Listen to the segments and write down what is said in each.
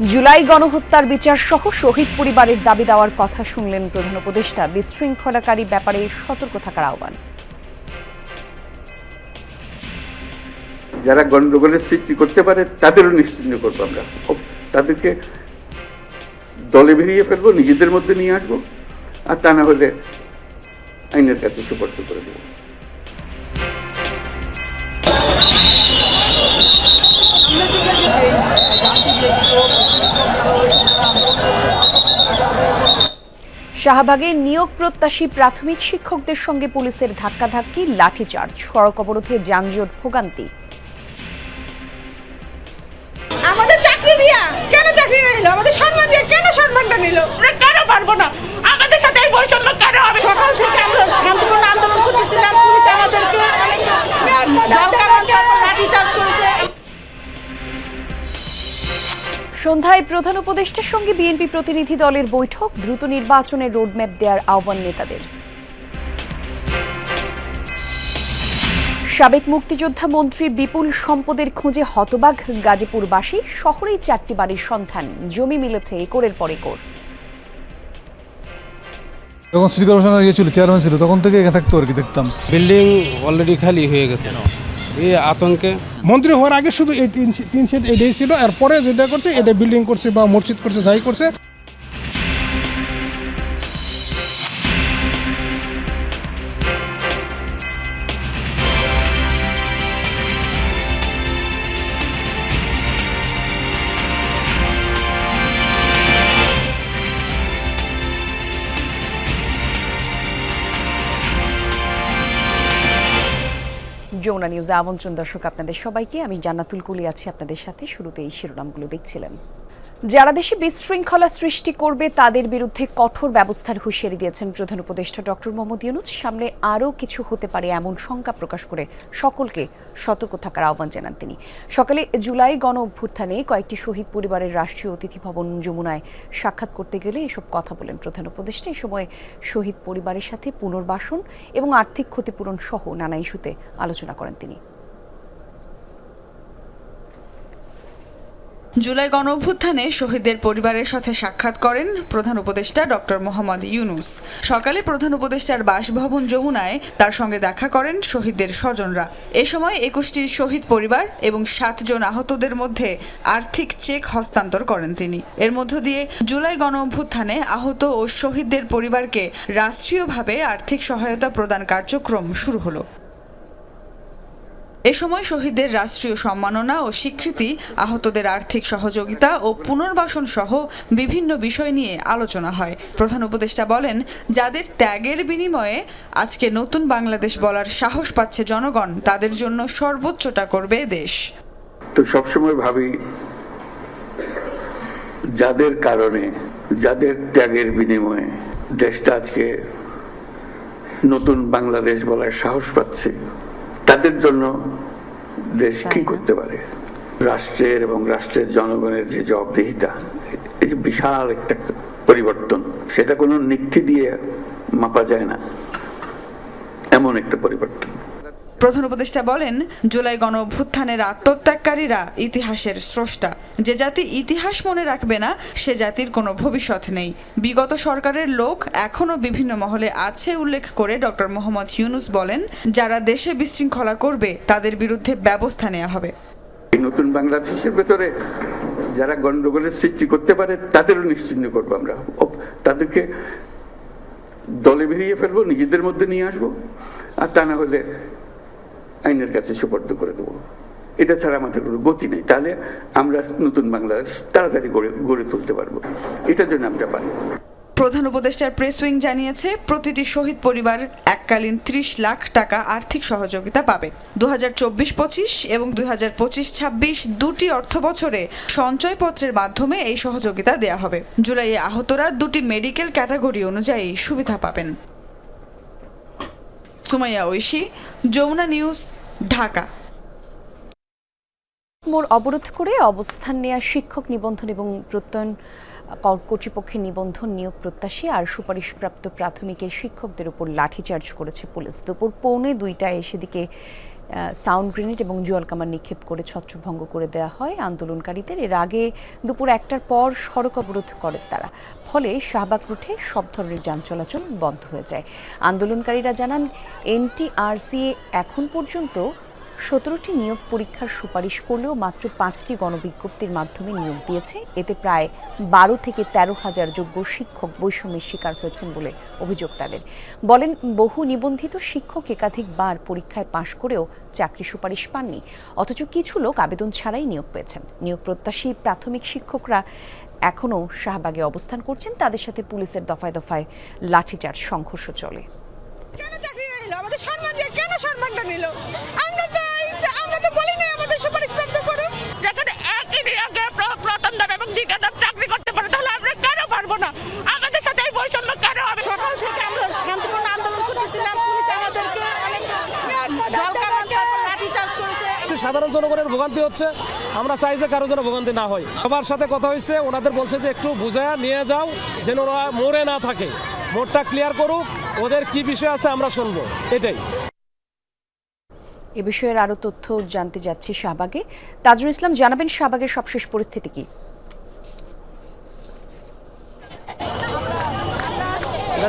জুলাই গণহত্যার বিচার সহ শহীদ পরিবারের দাবি দেওয়ার কথা শুনলেন প্রধান উপদেষ্টা। বিশৃঙ্খলাকারী ব্যাপারে সতর্ক থাকার আহ্বান। যারা গন্ডগোলের সৃষ্টি করতে পারে তাদেরও নিশ্চিহ্ন করবো আমরা। তাদেরকে দলে বেরিয়ে ফেলবো, নিজেদের মধ্যে নিয়ে আসবো, আর তা না হলে আইনের কাছে সুপর্দ করে দেবো। শাহবাগে নিয়োগ প্রত্যাশী প্রাথমিক শিক্ষকদের সঙ্গে পুলিশের ধাক্কাধাক্কি, লাঠিচার্জ, সড়ক অবরোধে যানজট, ভোগান্তি। আমাদের চাকরি দিয়া কেন চাকরি নিল? আমাদের সম্মান দিয়ে কেন সম্মানটা নিল? আমরা কেন পারবো না? আমাদের সাথে এই বৈষম্য কেন হবে? সকাল থেকে আমরা শান্তিপূর্ণ আন্দোলন করতেছিলাম, পুলিশ আমাদেরকে লাঠিচার্জ করেছে। সন্ধ্যায় প্রধান উপদেষ্টার সঙ্গে বিএনপি প্রতিনিধি দলের বৈঠক, দ্রুত নির্বাচনের রোডম্যাপ দেওয়ার আহ্বান নেতাদের। সাবেক মুক্তিযোদ্ধা মন্ত্রী বিপুল সম্পদের খোঁজে হতবাক গাজীপুরবাসী, শহরেই 4টি বাড়ির সন্ধান, জমি মিলেছে একরের পর একর। যখন সিটি কর্পোরেশনের ছিল, চেয়ারম্যান ছিল, তখন থেকে এখানে থাকতো আর কি, দেখতাম বিল্ডিং অলরেডি খালি হয়ে গেছে এই আতঙ্কে। মন্ত্রী হওয়ার আগে শুধু এই টিন শেড এটাই ছিল, এরপরে যেটা করছে এটা বিল্ডিং করছে বা মসজিদ করছে, যাই করছে। যমুনা নিউজে আমন্ত্রণ দর্শক আপনাদের সবাইকে। আমি জান্নাতুল কুলি আছি আপনাদের সাথে। শুরুতে এই শিরোনামগুলো দেখছিলেন। যারা দেশে বিশৃঙ্খলা সৃষ্টি করবে তাদের বিরুদ্ধে কঠোর ব্যবস্থার হুঁশিয়ারি দিয়েছেন প্রধান উপদেষ্টা ডক্টর মোহাম্মদ ইউনূস। সামনে আরও কিছু হতে পারে এমন শঙ্কা প্রকাশ করে সকলকে সতর্ক থাকার আহ্বান জানান তিনি। সকালে জুলাই গণ অভ্যুত্থানে কয়েকটি শহীদ পরিবারের রাষ্ট্রীয় অতিথি ভবন যমুনায় সাক্ষাৎ করতে গেলে এসব কথা বলেন প্রধান উপদেষ্টা। এই সময় শহীদ পরিবারের সাথে পুনর্বাসন এবং আর্থিক ক্ষতিপূরণ সহ নানা ইস্যুতে আলোচনা করেন তিনি। জুলাই গণঅভ্যুত্থানে শহীদদের পরিবারের সাথে সাক্ষাৎ করেন প্রধান উপদেষ্টা ডক্টর মোহাম্মদ ইউনূস। সকালে প্রধান উপদেষ্টার বাসভবন যমুনায় তার সঙ্গে দেখা করেন শহীদদের স্বজনরা। এ সময় 21টি শহীদ পরিবার এবং 7 জন আহতদের মধ্যে আর্থিক চেক হস্তান্তর করেন তিনি। এর মধ্য দিয়ে জুলাই গণঅভ্যুত্থানে আহত ও শহীদদের পরিবারকে রাষ্ট্রীয়ভাবে আর্থিক সহায়তা প্রদান কার্যক্রম শুরু হলো। এ সময় শহীদদের রাষ্ট্রীয় সম্মাননা ও স্বীকৃতি, আহতদের আর্থিক সহযোগিতা ও পুনর্বাসন সহ বিভিন্ন বিষয় নিয়ে আলোচনা হয়। প্রধান উপদেষ্টা বলেন, যাদের ত্যাগের বিনিময়ে আজকে নতুন বাংলাদেশ বলার সাহস পাচ্ছে জনগণ, তাদের জন্য সর্বোচ্চটা করবে দেশ। তো সবসময় ভাবি, যাদের কারণে, যাদের ত্যাগের বিনিময়ে দেশটা আজকে নতুন বাংলাদেশ বলার সাহস পাচ্ছে, তাদের জন্য দেশ কি করতে পারে। রাষ্ট্রের এবং রাষ্ট্রের জনগণের যে জবাবদিহিতা, এই যে বিশাল একটা পরিবর্তন, সেটা কোনো নীতি দিয়ে মাপা যায় না, এমন একটা পরিবর্তন। প্রধান উপদেষ্টা বলেন, জুলাই গণ অভ্যুত্থানের আত্মত্যাগকারীরা ইতিহাসের স্রষ্টা। যে জাতি ইতিহাস মনে রাখবে না, সে জাতির কোনো ভবিষ্যৎ নেই। বিগত সরকারের লোক এখনো বিভিন্ন মহলে আছে উল্লেখ করে ডক্টর মোহাম্মদ ইউনূস বলেন, যারা দেশে বিশৃঙ্খলা করবে তাদের বিরুদ্ধে ব্যবস্থা নেওয়া হবে। নতুন বাংলাদেশের ভেতরে যারা গন্ডগোলের সৃষ্টি করতে পারে তাদেরও নিশ্চিহ্ন করবো আমরা। তাদেরকে দলে বেরিয়ে ফেলবো, নিজেদের মধ্যে নিয়ে আসবো, আর তা না হলে আইনের কাছে সুপর্দ করে দেবো। এটা ছাড়া আমাদের কোনো গতি নেই। তাহলে আমরা নতুন বাংলাদেশ তাড়াতাড়ি গড়ে তুলতে পারবো। এটার জন্য আমরা পারি। প্রধান উপদেষ্টার প্রেস উইং জানিয়েছে, প্রতিটি শহীদ পরিবার এককালীন 30 লাখ টাকা আর্থিক সহযোগিতা পাবে। 2024-25 এবং 2025-26 দুটি অর্থ বছরে সঞ্চয়পত্রের মাধ্যমে এই সহযোগিতা দেয়া হবে। জুলাইয়ে আহতরা দুটি মেডিকেল ক্যাটাগরি অনুযায়ী সুবিধা পাবেন। সুমাইয়া ঐশী, যমুনা নিউজ, ঢাকা। মোড় অবরোধ করে অবস্থান নেওয়া শিক্ষক নিবন্ধন এবং প্রত্যয়ন কর্তৃপক্ষের নিবন্ধন, নিয়োগ প্রত্যাশী আর সুপারিশপ্রাপ্ত প্রাথমিকের শিক্ষকদের উপর লাঠিচার্জ করেছে পুলিশ। দুপুর 1:45 সেদিকে সাউন্ড গ্রেনেড এবং জল কামান নিক্ষেপ করে ছত্রভঙ্গ করে দেওয়া হয় আন্দোলনকারীদের। এর আগে দুপুর 1টার পর সড়ক অবরোধ করে তারা, ফলে শাহবাগ রুটে সব ধরনের যান চলাচল বন্ধ হয়ে যায়। আন্দোলনকারীরা জানান NTRC এখন পর্যন্ত 17টি নিয়োগ পরীক্ষার সুপারিশ করলেও মাত্র 5টি গণবিজ্ঞপ্তির মাধ্যমে নিয়োগ দিয়েছে। এতে প্রায় 12 থেকে 13,000 যোগ্য শিক্ষক বৈষম্যের শিকার হয়েছেন বলে অভিযোগ তাদের। বলেন, বহু নিবন্ধিত শিক্ষক একাধিকবার পরীক্ষায় পাশ করেও চাকরি সুপারিশ পাননি, অথচ কিছু লোক আবেদন ছাড়াই নিয়োগ পেয়েছেন। নিয়োগ প্রত্যাশী প্রাথমিক শিক্ষকরা এখনও শাহবাগে অবস্থান করছেন। তাদের সাথে পুলিশের দফায় দফায় লাঠিচার্জ সংঘর্ষ চলে। কেন চাকরিটা নিল? আমাদের সম্মান দিয়ে কেন সম্মানটা নিল? আমরা তো বলি না আমাদের সুপারিশ প্রাপ্ত করুক। যেখানে একই নিয়োগে প্রথম ধাপ এবং দ্বিতীয় ধাপ চাকরি করতে পারে, তাহলে আমরা কেন পারবো না? আমাদের সাথে এই বৈষম্য কেন হবে? সকাল থেকে আমরা শান্তিপূর্ণ আন্দোলন করতেছিলাম, পুলিশ আমাদেরকে অনেক জল কামান তারপর লাঠি চার্জ করেছে। সাধারণ জনগণের ভোগান্তি হচ্ছে, আমরা চাই যে কারো যেন ভোগান্তি না হয়। সবার সাথে কথা হয়েছে, ওনাদের বলছে যে একটু বুঝায়া নিয়ে যাও, যেন ওরা মোড়ে না থাকে, মোড়টা ক্লিয়ার করুক, ওদের কি বিষয় আছে আমরা শুনবো, এটাই। এ বিষয়ের আরো তথ্য জানতে যাচ্ছি শাহবাগে। তাজুল ইসলাম জানাবেন শাহবাগের সবশেষ পরিস্থিতি কি?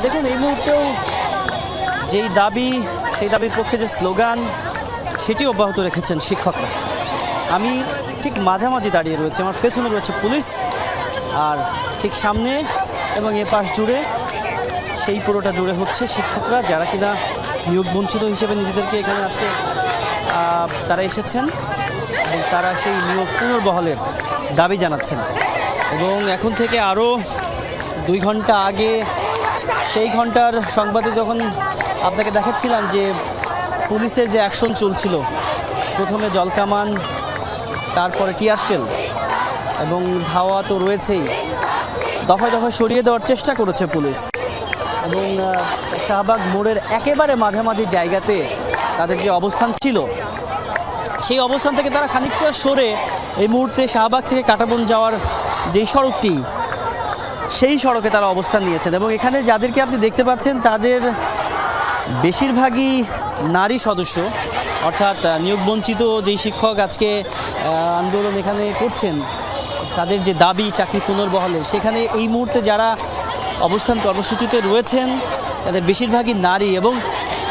দেখুন, এই মুহূর্তেও যেই দাবি, সেই দাবির পক্ষে যে স্লোগান, সেটি অব্যাহত রেখেছেন শিক্ষকরা। আমি ঠিক মাঝামাঝি দাঁড়িয়ে রয়েছে, আমার পেছনে রয়েছে পুলিশ, আর ঠিক সামনে এবং এ পাশ জুড়ে, সেই পুরোটা জুড়ে হচ্ছে শিক্ষকরা, যারা কিনা নিয়োগ বঞ্চিত হিসেবে নিজেদেরকে এখানে আজকে তারা এসেছেন এবং তারা সেই নিয়োগ পুনর্বহালের দাবি জানাচ্ছেন। এবং এখন থেকে আরও 2 ঘন্টা আগে, সেই ঘন্টার সংবাদে যখন আপনাকে দেখাচ্ছিলাম যে পুলিশের যে অ্যাকশন চলছিল, প্রথমে জলকামান, তারপরে টিয়ার শেল এবং ধাওয়া তো রয়েছেই, দফায় দফায় সরিয়ে দেওয়ার চেষ্টা করেছে পুলিশ। এবং শাহবাগ মোড়ের একেবারে মাঝামাঝি জায়গাতে তাদের যে অবস্থান ছিল, সেই অবস্থান থেকে তারা খানিকটা সরে এই মুহূর্তে শাহবাগ থেকে কাঁটাবন যাওয়ার যেই সড়কটি, সেই সড়কে তারা অবস্থান নিয়েছেন। এবং এখানে যাদেরকে আপনি দেখতে পাচ্ছেন, তাদের বেশিরভাগই নারী সদস্য, অর্থাৎ নিয়োগবঞ্চিত যেই শিক্ষক আজকে আন্দোলন এখানে করছেন, তাদের যে দাবি চাকরি পুনর্বহালের, সেখানে এই মুহূর্তে যারা অবস্থান কর্মসূচিতে রয়েছেন, তাদের বেশিরভাগই নারী এবং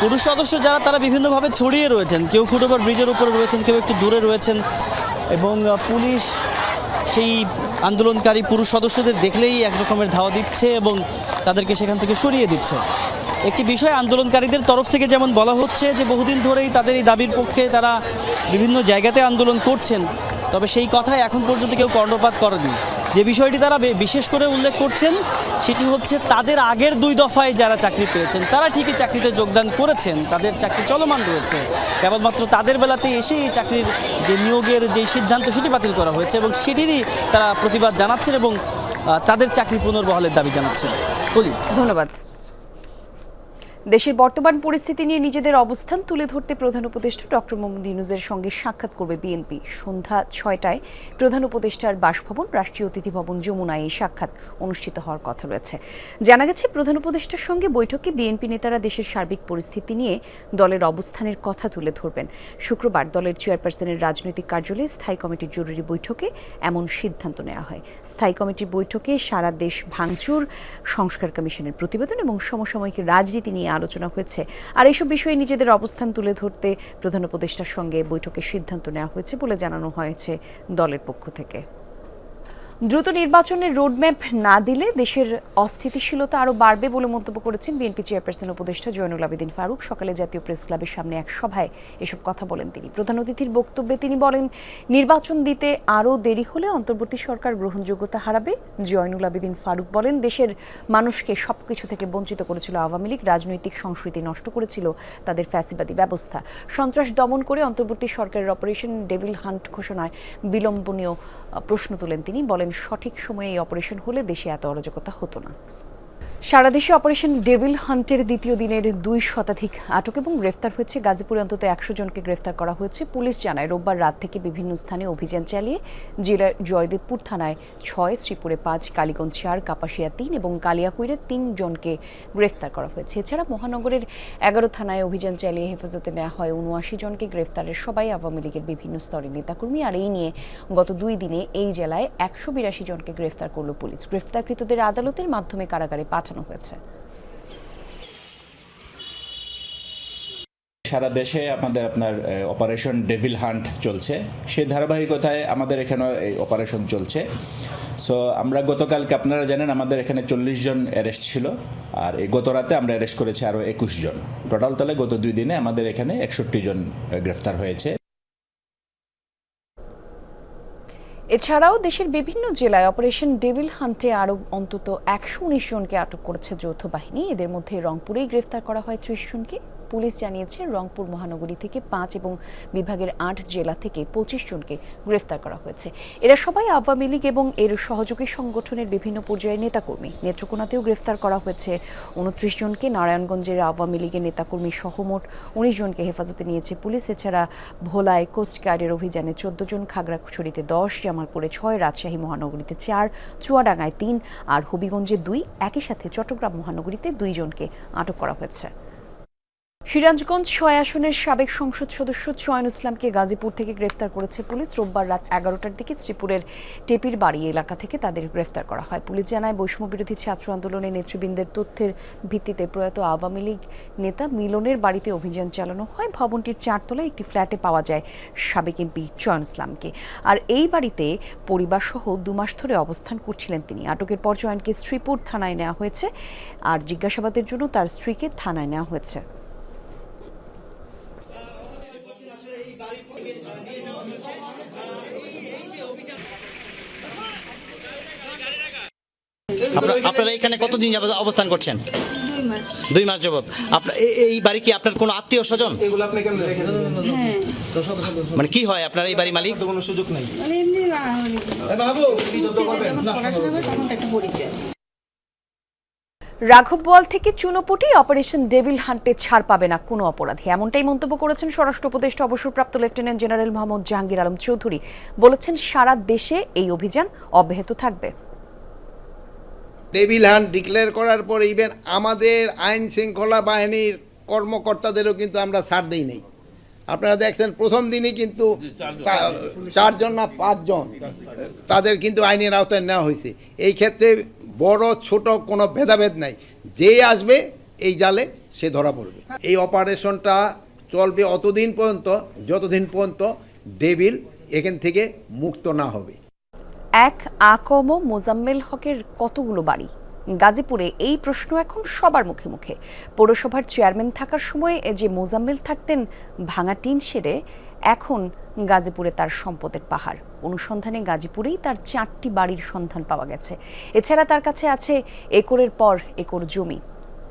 পুরুষ সদস্য যারা, তারা বিভিন্নভাবে ছড়িয়ে রয়েছেন। কেউ ফুটওভার ব্রিজের উপরে রয়েছেন, কেউ একটু দূরে রয়েছেন। এবং পুলিশ সেই আন্দোলনকারী পুরুষ সদস্যদের দেখলেই এক রকমের ধাওয়া দিচ্ছে এবং তাদেরকে সেখান থেকে সরিয়ে দিচ্ছে। একটি বিষয় আন্দোলনকারীদের তরফ থেকে যেমন বলা হচ্ছে যে বহুদিন ধরেই তাদের এই দাবির পক্ষে তারা বিভিন্ন জায়গাতে আন্দোলন করছেন, তবে সেই কথায় এখন পর্যন্ত কেউ কর্ণপাত করেনি। যে বিষয়টি তারা বিশেষ করে উল্লেখ করছেন, সেটি হচ্ছে তাদের আগের 2 দফায় যারা চাকরি পেয়েছেন, তারা ঠিকই চাকরিতে যোগদান করেছেন, তাদের চাকরি চলমান রয়েছে, কেবলমাত্র তাদের বেলাতে এসে এই চাকরির যে নিয়োগের যে সিদ্ধান্ত, সেটি বাতিল করা হয়েছে এবং সেটিরই তারা প্রতিবাদ জানাচ্ছেন এবং তাদের চাকরি পুনর্বহালের দাবি জানাচ্ছেন। বলি, ধন্যবাদ। দেশের বর্তমান পরিস্থিতি নিয়ে নিজেদের অবস্থান তুলে ধরতে প্রধান উপদেষ্টা ডক্টর মোহাম্মদ ইউনূসের সঙ্গে সাক্ষাৎ করবে বিএনপি। সন্ধ্যা 6টায় প্রধান উপদেষ্টার বাসভবন রাষ্ট্রীয় অতিথি ভবন যমুনায় এই সাক্ষাৎ অনুষ্ঠিত হওয়ার কথা রয়েছে। জানা গেছে, প্রধান উপদেষ্টার সঙ্গে বৈঠকে বিএনপি নেতারা দেশের সার্বিক পরিস্থিতি নিয়ে দলের অবস্থানের কথা তুলে ধরবেন। শুক্রবার দলের চেয়ারপারসনের রাজনৈতিক কার্যালয়ে স্থায়ী কমিটির জরুরি বৈঠকে এমন সিদ্ধান্ত নেওয়া হয়। স্থায়ী কমিটির বৈঠকে সারা দেশ ভাঙচুর, সংস্কার কমিশনের প্রতিবেদন এবং সমসাময়িক রাজনীতি নিয়ে আলোচনা হয়েছে। আর এইসব বিষয়ে নিজেদের অবস্থান তুলে ধরতে প্রধান উপদেষ্টার সঙ্গে বৈঠকে সিদ্ধান্ত নেওয়া হয়েছে বলে জানানো হয়েছে দলের পক্ষ থেকে। দ্রুত নির্বাচনের রোডম্যাপ না দিলে দেশের অস্থিতিশীলতা আরও বাড়বে বলে মন্তব্য করেছেন বিএনপি চেয়ারপারসন উপদেষ্টা জয়নুল আবেদিন ফারুক। সকালে জাতীয় প্রেস ক্লাবের সামনে এক সভায় এসব কথা বলেন তিনি। প্রধান অতিথির বক্তব্যে তিনি বলেন, নির্বাচন দিতে আরও দেরি হলে অন্তর্বর্তী সরকার গ্রহণযোগ্যতা হারাবে। জয়নুল আবেদিন ফারুক বলেন, দেশের মানুষকে সবকিছু থেকে বঞ্চিত করেছিল আওয়ামী লীগ, রাজনৈতিক সংস্কৃতি নষ্ট করেছিল তাদের ফ্যাসিবাদী ব্যবস্থা। সন্ত্রাস দমন করে অন্তর্বর্তী সরকারের অপারেশন ডেভিল হান্ট ঘোষণায় বিলম্বনীয় প্রশ্ন তুলেন তিনি। বলেন, সঠিক সময়ে এই অপারেশন হলে দেশে এত অরাজকতা হতো না। সারা দেশে অপারেশন ডেভিল হান্টের দ্বিতীয় দিনের 2 শতাধিক আটক এবং গ্রেফতার হয়েছে। গাজীপুরে অন্তত 100 জনকে গ্রেফতার করা হয়েছে। পুলিশ জানায় রোববার রাত থেকে বিভিন্ন স্থানে অভিযান চালিয়ে জেলার জয়দেবপুর থানায় 6, শ্রীপুরে 5, কালীগঞ্জ 4, কাপাসিয়া 3 এবং কালিয়াকৈরে 3 জনকে গ্রেফতার করা হয়েছে। এছাড়া মহানগরের 11 থানায় অভিযান চালিয়ে হেফাজতে নেওয়া হয় 79 জনকে। গ্রেফতারের সবাই আওয়ামী লীগের বিভিন্ন স্তরের নেতাকর্মী। আর এই নিয়ে গত 2 দিনে এই জেলায় 182 জনকে গ্রেফতার করল পুলিশ। গ্রেফতারকৃতদের আদালতের মাধ্যমে কারাগারে পাঠানো হয়েছে। সারা দেশে আমাদের অপারেশন ডেভিল হান্ট চলছে, সেই ধারাবাহিকতায় আমাদের এখানে এই অপারেশন চলছে। সো আমরা গতকালকে আপনারা জানেন আমাদের এখানে 40 জন অ্যারেস্ট ছিল, আর এই গত রাতে আমরা অ্যারেস্ট করেছি আরও 21 জন। টোটাল তাহলে গত 2 দিনে আমাদের এখানে 61 জন গ্রেফতার হয়েছে। এছাড়াও দেশের বিভিন্ন জেলায় অপারেশন ডেভিল হান্টে আরও অন্তত 119 জনকে আটক করেছে যৌথ বাহিনী। এদের মধ্যে রংপুরেই গ্রেফতার করা হয় 30 জনকে। পুলিশ জানিয়েছে রংপুর মহানগরী থেকে 5 এবং বিভাগের 8 জেলা থেকে 25 জনকে গ্রেফতার করা হয়েছে। এরা সবাই আওয়ামী লীগ এবং এর সহযোগী সংগঠনের বিভিন্ন পর্যায়ের নেতাকর্মী। নেত্রকোনাতেও গ্রেফতার করা হয়েছে 29 জনকে। নারায়ণগঞ্জের আওয়ামী লীগের নেতাকর্মী সহ মোট 19 জনকে হেফাজতে নিয়েছে পুলিশ। এছাড়া ভোলায় কোস্টগার্ডের অভিযানে 14 জন, খাগড়াছড়িতে 10, জামালপুরে 6, রাজশাহী মহানগরীতে 4, চুয়াডাঙ্গায় 3 আর হবিগঞ্জে 2। একই সাথে চট্টগ্রাম মহানগরীতে 2 জনকে আটক করা হয়েছে। সিরাজগঞ্জ 6 আসনের সাবেক সংসদ সদস্য চয়ন ইসলামকে গাজীপুর থেকে গ্রেফতার করেছে পুলিশ। রোববার রাত 11টার দিকে শ্রীপুরের টেপির বাড়ি এলাকা থেকে তাদের গ্রেফতার করা হয়। পুলিশ জানায় বৈষম্য বিরোধী ছাত্র আন্দোলনের নেতৃবৃন্দের তথ্যের ভিত্তিতে প্রয়াত আওয়ামী লীগ নেতা মিলনের বাড়িতে অভিযান চালানো হয়। ভবনটির 4 তলায় একটি ফ্ল্যাটে পাওয়া যায় সাবেক এমপি চয়ন ইসলামকে। আর এই বাড়িতে পরিবারসহ 2 মাস ধরে অবস্থান করছিলেন তিনি। আটকের পর চয়নকে শ্রীপুর থানায় নেওয়া হয়েছে আর জিজ্ঞাসাবাদের জন্য তার স্ত্রীকে থানায় নেওয়া হয়েছে। আপনারা এখানে কতদিন যাবত অবস্থান করছেন? 2 মাস যাবত। এই বাড়ি কি আপনার কোনো আত্মীয় স্বজন? মানে কি হয় আপনার এই বাড়ি মালিক? কোনো সুযোগ নেই। রাঘব বোয়াল থেকে চুনোপুটি অপারেশন ডেভিল হান্টে ছাড় পাবে না কোনো অপরাধী, এমনটাই মন্তব্য করেছেন স্বরাষ্ট্র উপদেষ্টা অবসরপ্রাপ্ত লেফটেন্যান্ট জেনারেল মোহাম্মদ জাহাঙ্গীর আলম চৌধুরী। বলেছেন সারা দেশে এই অভিযান অব্যাহত থাকবে। ডেভিল হান্ট ডিক্লেয়ার করার পর ইভেন আমাদের আইন শৃঙ্খলা বাহিনীর কর্মকর্তাদেরও কিন্তু আমরা ছাড় দিই নাই। আপনারা দেখছেন প্রথম দিনই কিন্তু 4 জন না 5 জন তাদের কিন্তু আইনের আওতায় নেওয়া হয়েছে। এই ক্ষেত্রে বড় ছোট কোনো ভেদাভেদ নাই, যে আসবে এই জালে সে ধরা পড়বে। এই অপারেশনটা চলবে অতদিন পর্যন্ত যতদিন পর্যন্ত ডেভিল এখান থেকে মুক্ত না হবে। এক আকম মোজাম্মেল হকের কতগুলো বাড়ি? গাজীপুরে এই প্রশ্ন এখন সবার মুখে মুখে। পৌরসভার চেয়ারম্যান থাকার সময় যে মোজাম্মেল থাকতেন ভাঙা টিন শেডে, এখন গাজীপুরে তার সম্পদের পাহাড়। অনুসন্ধানে গাজীপুরেই তার 4টি বাড়ির সন্ধান পাওয়া গেছে। এছাড়া তার কাছে আছে একরের পর একর জমি।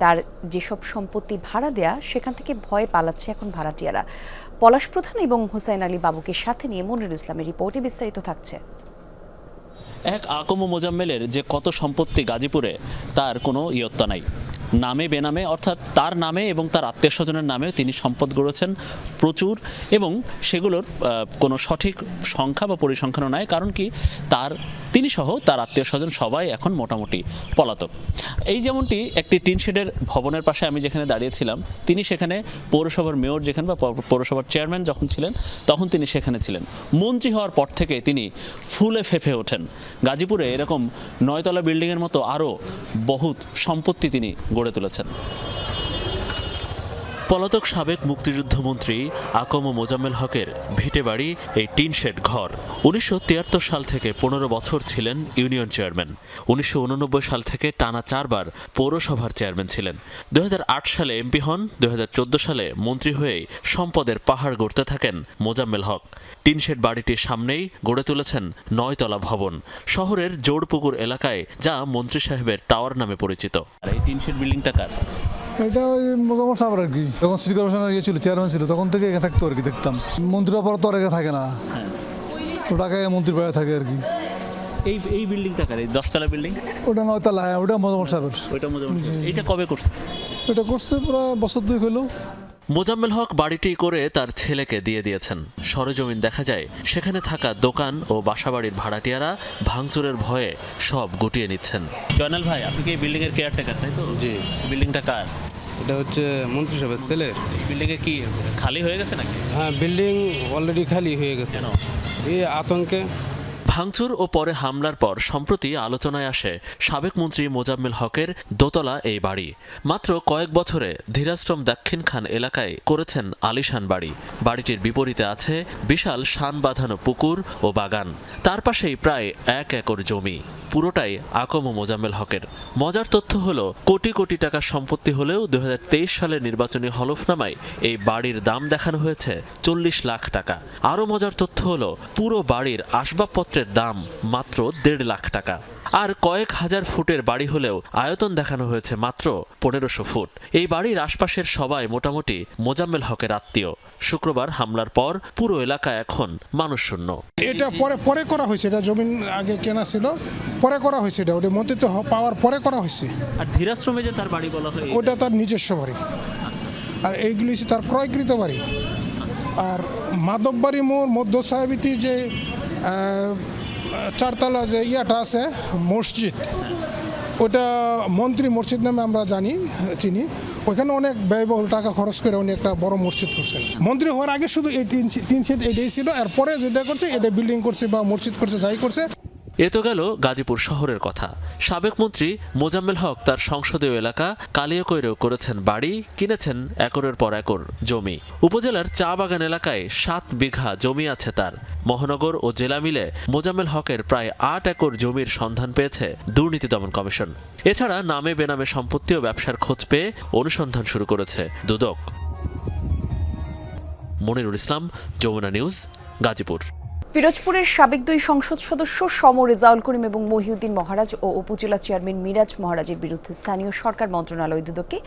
তার যেসব সম্পত্তি ভাড়া দেয়া, সেখান থেকে ভয়ে পালাচ্ছে এখন ভাড়াটিয়ারা। পলাশ প্রধান এবং হুসাইন আলী বাবুকে সাথে নিয়ে মনিরুল ইসলামের রিপোর্টে বিস্তারিত থাকছে। এক আকম মোজাম্মেলের যে কত সম্পত্তি গাজীপুরে, তার কোনো ইয়ত্তা নাই। নামে বেনামে, অর্থাৎ তার নামে এবং তার আত্মীয় স্বজনের নামেও তিনি সম্পদ গড়েছেন প্রচুর, এবং সেগুলোর কোনো সঠিক সংখ্যা বা পরিসংখ্যানও নাই। কারণ কি, তিনি সহ তার আত্মীয় স্বজন সবাই এখন মোটামুটি পলাতক। এই যেমনটি একটি টিন শেডের ভবনের পাশে আমি যেখানে দাঁড়িয়েছিলাম, তিনি সেখানে পৌরসভার মেয়র যেখানে বা পৌরসভার চেয়ারম্যান যখন ছিলেন তখন তিনি সেখানে ছিলেন। মন্ত্রী হওয়ার পর থেকে তিনি ফুলে ফেঁপে ওঠেন। গাজীপুরে এরকম 9 তলা বিল্ডিংয়ের মতো আরও বহুত সম্পত্তি তিনি গড়ে তুলেছেন। পলাতক সাবেক মুক্তিযুদ্ধমন্ত্রী আকম মোজাম্মেল হকের ভিটে বাড়ি এই টিন শেড ঘর। 1973 সাল থেকে 15 বছর ছিলেন ইউনিয়ন চেয়ারম্যান। 1989 সাল থেকে টানা 4 বার পৌরসভার চেয়ারম্যান ছিলেন। 2008 সালে এমপি হন। 2014 সালে মন্ত্রী হয়েই সম্পদের পাহাড় গড়তে থাকেন মোজাম্মেল হক। টিন শেড বাড়িটির সামনেই গড়ে তুলেছেন 9 তলা ভবন, শহরের জোড়পুকুর এলাকায়, যা মন্ত্রী সাহেবের টাওয়ার নামে পরিচিত। আর এই টিন শেড বিল্ডিংটা কার? এটা ওই মোজাম্মল সাহেব আর কি, যখন সিটি কর্পোরেশনের ছিল চেয়ারম্যান ছিল তখন থেকে এখানে থাকতো আর কি, দেখতাম। মন্ত্রীরা পরে তো আর এখানে থাকে না, তো ঢাকায় মন্ত্রীর বাইরে থাকে আর কি। এই বিল্ডিংটা কার? এই 10তলা বিল্ডিং? ওটা নয়তলা, ওটা মোজাম্মেল সাহেবের। ওইটা মোজাম্মেল সাহেব। এটা কবে করছে? এটা করছে প্রায় বছর 2 হলো। মোজাম্মেল হক বাড়িটি করে তার ছেলেকে দিয়ে দিয়েছেন। সরেজমিন দেখা যায় সেখানে থাকা দোকান ও বাসাবাড়ির ভাড়াটিয়ারা ভাঙচুরের ভয়ে সব গুটিয়ে নিচ্ছেন। জয়নাল ভাই, আপনি কি এই বিল্ডিং এর কেয়ারটেকার, তাই তো? জি। বিল্ডিংটা কার? এটা হচ্ছে মন্ত্রী সাহেবের ছেলের। বিল্ডিং এ কি খালি হয়ে গেছে নাকি? হ্যাঁ, বিল্ডিং অলরেডি খালি হয়ে গেছে। কেন? এই আতঙ্কে। ভাঙচুর ও পরে হামলার পর সম্প্রতি আলোচনায় আসে সাবেক মন্ত্রী মোজাম্মেল হকের দোতলা এই বাড়ি। মাত্র কয়েক বছরে ধীরাশ্রম দাক্ষিণ খান এলাকায় করেছেন আলিশান বাড়ি। বাড়িটির বিপরীতে আছে বিশাল শান বাঁধানো পুকুর ও বাগান, তার পাশেই প্রায় 1 একর জমি, পুরোটাই আকম মোজাম্মেল হকের। মজার তথ্য হলো, কোটি কোটি টাকার সম্পত্তি হলেও 2023 সালের নির্বাচনী হলফনামায় এই বাড়ির দাম দেখানো হয়েছে 40 লাখ টাকা। আরও মজার তথ্য হলো, পুরো বাড়ির আসবাবপত্রের দাম মাত্র 1.5 লাখ টাকা। আর কয়েক হাজার ফুটের বাড়ি হলেও আয়তন দেখানো হয়েছে মাত্র 1500 ফুট। এই বাড়ির আশপাশের সবাই মোটামুটি মোজাম্মেল হকের আত্মীয়। শুক্রবার হামলার পর পুরো এলাকা এখন মানুষশূন্য। এটা পরে করা হয়েছে, এটা জমিন আগে কেনা ছিল, পরে করা হয়েছে। এটা ওটা মন্ত্রিত্ব পাওয়ার পরে করা হয়েছে। আর ধীরাশ্রমে যে তার বাড়ি বলা হয়, ওটা তার নিজস্ব বাড়ি, আর এইগুলি হচ্ছে তার ক্রয়কৃত বাড়ি। আর মাধববাড়ি মোড় মধ্য সাহেবিতি যে 4তলা যে ইয়াটা আছে মসজিদ, ওটা মন্ত্রী মসজিদ নামে আমরা চিনি। ওইখানে অনেক ব্যয়বহুল টাকা খরচ করে উনি একটা বড় মসজিদ করছেন। মন্ত্রী হওয়ার আগে শুধু এই তিন সেট এটাই ছিল, এরপরে যেটা করছে এটা বিল্ডিং করছে বা মসজিদ করছে, যাই করছে। এ তো গেল গাজীপুর শহরের কথা। সাবেক মন্ত্রী মোজাম্মেল হক তার সংসদীয় এলাকা কালিয়াকৈরেও করেছেন বাড়ি, কিনেছেন একরের পর একর জমি। উপজেলার চা বাগান এলাকায় 7 বিঘা জমি আছে তার। মহানগর ও জেলা মিলে মোজাম্মেল হকের প্রায় 8 একর জমির সন্ধান পেয়েছে দুর্নীতি দমন কমিশন। এছাড়া নামে বেনামে সম্পত্তি ও ব্যবসার খোঁজ পেয়ে অনুসন্ধান শুরু করেছে দুদক। মনিরুল ইসলাম, যমুনা নিউজ, গাজীপুর। পিরোজপুরের সাবেক 2 সংসদ সদস্য সম রেজাউল করিম এবং মহিউদ্দিন মহারাজ ও উপজেলা চেয়ারম্যান মিরাজ মহারাজের বিরুদ্ধে স্থানীয় সরকার মন্ত্রণালয় দুদককে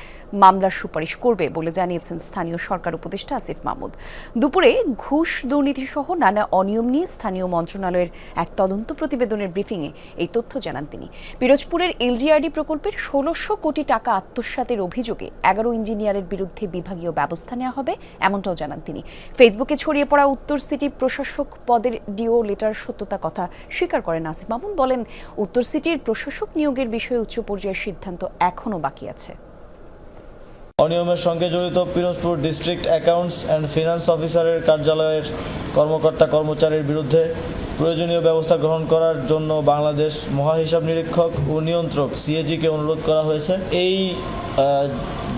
মামলার সুপারিশ করবে বলে জানিয়েছেন স্থানীয় সরকার উপদেষ্টা আসিফ মাহমুদ। দুপুরে ঘুষ দুর্নীতি সহ নানা অনিয়ম নিয়ে স্থানীয় মন্ত্রণালয়ের এক তদন্ত প্রতিবেদনের ব্রিফিংয়ে এই তথ্য জানান তিনি। পিরোজপুরের এলজিআরডি প্রকল্পের 1600 কোটি টাকা আত্মসাতের অভিযোগে 11 ইঞ্জিনিয়ারের বিরুদ্ধে বিভাগীয় ব্যবস্থা নেওয়া হবে, এমনটাও জানান তিনি। ফেসবুকে ছড়িয়ে পড়া উত্তর সিটি প্রশাসক পদের ডিও লেটার সত্যতা কথা স্বীকার করেন আসিফ মাহমুদ। বলেন, উত্তর সিটির প্রশাসক নিয়োগের বিষয়ে উচ্চ পর্যায়ের সিদ্ধান্ত এখনও বাকি আছে। অনিয়মের সঙ্গে জড়িত Pirojpur district accounts and finance অফিসারের কার্যালয়ের কর্মকর্তা কর্মচারীর বিরুদ্ধে প্রয়োজনীয় ব্যবস্থা গ্রহণ করার জন্য বাংলাদেশ মহাহিসাব নিরীক্ষক ও নিয়ন্ত্রক সিএজিকে অনুরোধ করা হয়েছে। এই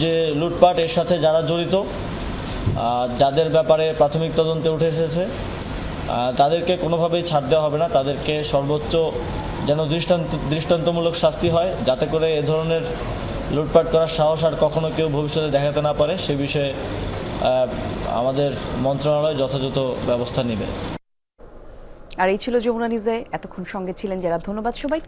যে লুটপাট, এর সাথে যারা জড়িত, যাদের ব্যাপারে প্রাথমিক তদন্তে উঠে এসেছে, তাদেরকে কোনোভাবেই ছাড় দেওয়া হবে না। তাদেরকে সর্বোচ্চ যেন দৃষ্টান্তমূলক শাস্তি হয়, যাতে করে এ ধরনের লুটপাট করার সাহস আর কখনো কেউ ভবিষ্যতে দেখাতে না পারে, সে বিষয়ে আমাদের মন্ত্রণালয় যথাযথ ব্যবস্থা নেবে। আর এই ছিল যমুনা নিউজে এতক্ষণ সঙ্গে ছিলেন যারা। ধন্যবাদ সবাই।